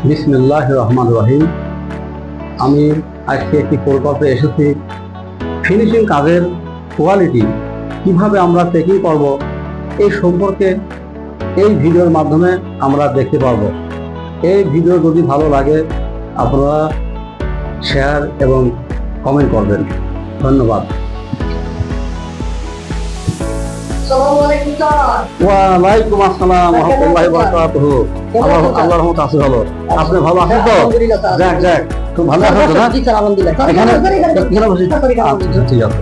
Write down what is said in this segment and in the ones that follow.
বিসমিল্লাহির রহমানির রহিম। আমি আজকে একটি প্রকল্পে এসেছি। ফিনিশিং কাজের কোয়ালিটি কিভাবে আমরা চেকিং করব এই সম্পর্কে এই ভিডিওর মাধ্যমে আমরা দেখতে পারব। এই ভিডিও যদি ভালো লাগে আপনারা শেয়ার এবং কমেন্ট করবেন। ধন্যবাদ। ওয়ালাইকুম আসসালাম ওয়া রাহমাতুল্লাহি ওয়া বারাকাতুহু। আল্লাহর রহমতে আছি ভালো। আপনি ভালো আছেন তো? যাক যাক, খুব ভালো আছেন তো না? জি স্যার, আলহামদুলিল্লাহ। এখানে বসে আচ্ছা, ঠিক আছে।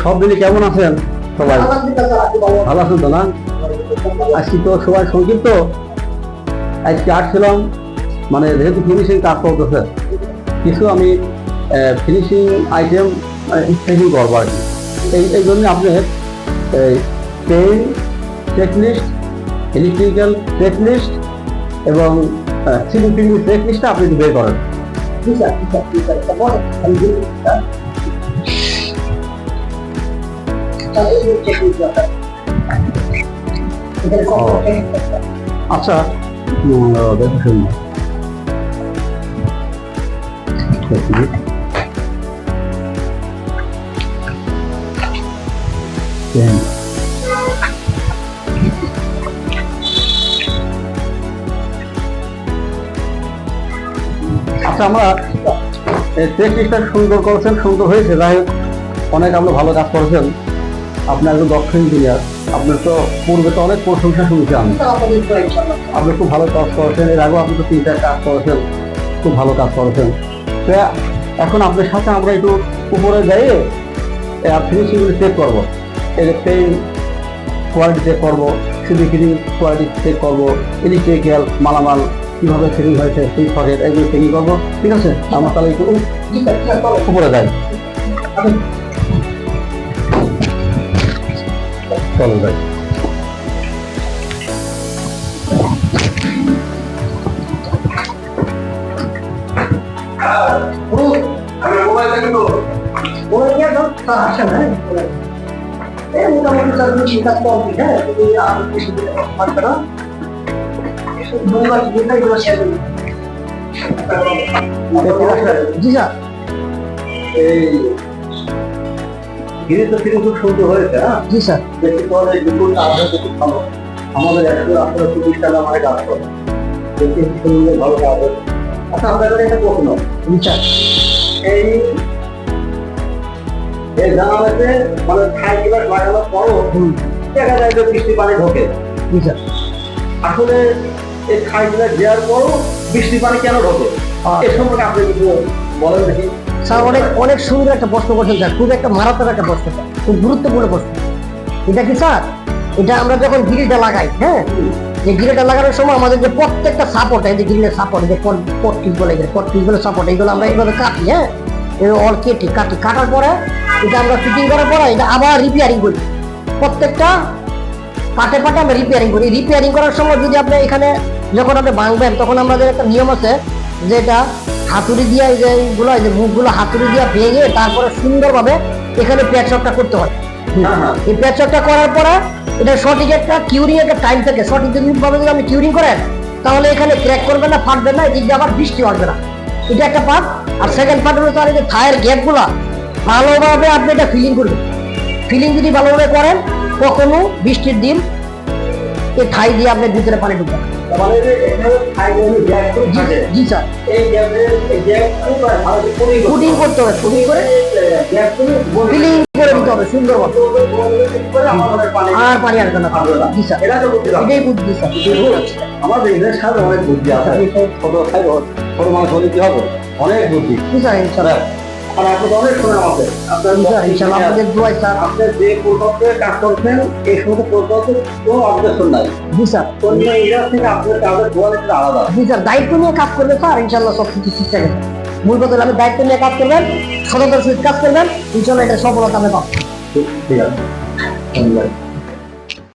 সব মিলে কেমন আছেন সবাই? ভালো আছেন তো না? আজকে তো সবাই সংক্ষিপ্ত, আজকে আসছিলাম মানে যেহেতু ফিনিশিং কাজ করতেছে, কিছু আমি ফিনিশিং আইটেম চেকিং করবো আর কি। এই জন্য আপনি পেইন্ট চেকলিস্ট, ইলেকট্রিক্যাল চেকলিস্ট এবং সিভিল ফিনিশিং চেকলিস্টটা আপনি বের করেন। আচ্ছা, দেখুন আচ্ছা, আমরা চেকলিস্টটা সুন্দর করেছেন, সুন্দর হয়েছে। যাই হোক, অনেক আপনি ভালো কাজ করেছেন। আপনি একজন দক্ষ ইঞ্জিনিয়ার। আপনার তো পূর্বে তো অনেক প্রশংসা শুনেছি আমি। আপনি খুব ভালো কাজ করেছেন, এর আগেও আপনি তো 3টা কাজ করেছেন, খুব ভালো কাজ করেছেন। তো এখন আপনার সাথে আমরা একটু উপরে যাই, ফিনিশিংগুলি চেক করবো। পেইন্ট কোয়ালিটি চেক করবো, সিভিল ফিনিশিং কোয়ালিটি চেক করবো, ইলেকট্রিক্যাল মালামাল কীভাবে ফিটিং হয়েছে সেই সকেট এগুলো চেকিং করবো। ঠিক আছে, আমরা তাহলে একটু উপরে যাই। চলো যাই। জি স্যার, এই গিরিটা ফিরে খুব সুন্দর হয়েছে। হ্যাঁ জি স্যার, দেখতে পরে দুপুর আধা খুব ভালো। আমাদের 128 টাকা আমার কাজ করে, দেখতে সুন্দর ভালো কাজ হবে। আচ্ছা, আপনাদের একটা প্রশ্ন। এই জানালাতে মানে ছাই গ্লাস লাগানোর পরও দেখা যায় যে বৃষ্টি পানি ঢোকে। জি স্যার, আসলে এই ছাই গ্লাস দেওয়ার পরও বৃষ্টি পানি কেন ঢোকে এ সম্পর্কে আপনি কিছু বলেন দেখি। স্যার, অনেক সুন্দর একটা প্রশ্ন করছেন স্যার, খুব একটা মারাত্মক একটা প্রশ্ন, খুব গুরুত্বপূর্ণ প্রশ্ন। এটা কি স্যার, এটা আমরা যখন গ্রিলটা লাগাই, হ্যাঁ, যে গ্রিলটা লাগানোর সময় আমাদের যে প্রত্যেকটা সাপোর্ট, এই যে গ্রিলের সাপোর্ট, যে পট্টিস বলে সাপোর্ট, এইগুলো আমরা এইভাবে কাটি। হ্যাঁ, অল কাটার পরে এটা আমরা ফিটিং করার পরে এটা আবার রিপেয়ারিং করি। প্রত্যেকটা পাটে আমরা রিপেয়ারিং করি। রিপেয়ারিং করার সময় যদি আপনি এখানে যখন আপনি ভাঙবেন, তখন আমাদের একটা নিয়ম আছে যে এটা হাতুড়ি দিয়ে এই যে এইগুলো, এই যে মুখগুলো হাতুড়ি দিয়ে ভেঙে তারপরে সুন্দরভাবে এখানে প্যাচওয়ার্কটা করতে হয়। এই প্যাচওয়ার্কটা করার পরে এটা সঠিক একটা কিউরিং একটা টাইম থাকে। সঠিক ভাবে যদি আপনি কিউরিং করেন তাহলে এখানে ক্র্যাক করবে না, ফাটবে না, এদিক দিয়ে আবার বৃষ্টি আসবে না। এটা একটা পার্ট। আর সেকেন্ড পার্ট হলো তার এই যে থায়ের গ্যাপগুলা ভালোভাবে আপনি এটা ফিলিং করবেন। ফিলিং যদি ভালোভাবে করেন, কখনো বৃষ্টির দিন এই থাই দিয়ে আপনি ভিতরে পানি ঢুকবেন। জি স্যার, ফুটিং করতে হবে, ফুটিং করে ফিলিং করে দিতে হবে সুন্দরভাবে, আর পানি আসবে না। জি স্যার, এটাই বুদ্ধি স্যার। আমাদের সাথে অনেক বুদ্ধি আছে। ছোট মানুষ হলে কি হবে, অনেক বুদ্ধি। জি স্যার, ইনশাআল্লাহ। আর আপনি তো অনেক শোনেন আমাদের, আপনাদের দোয়ায় স্যার। আপনি যে প্রকল্পে কাজ করছেন এই সমস্ত প্রকল্পে কোনো অবজেকশন নাই। জি স্যার, অন্য এরিয়া থেকে আপনার কাজের কোয়ালিটি আলাদা। জি স্যার, দায়িত্ব নিয়ে কাজ করবে স্যার, ইনশাআল্লাহ সব কিছু ঠিক থাকে। মূল কথা হলো আপনি দায়িত্ব নিয়ে কাজ করবেন, সততার সহিত কাজ করবেন, ইনশাআল্লাহ এটা সফলতা আপনি পাবেন। ঠিক আছে, ধন্যবাদ।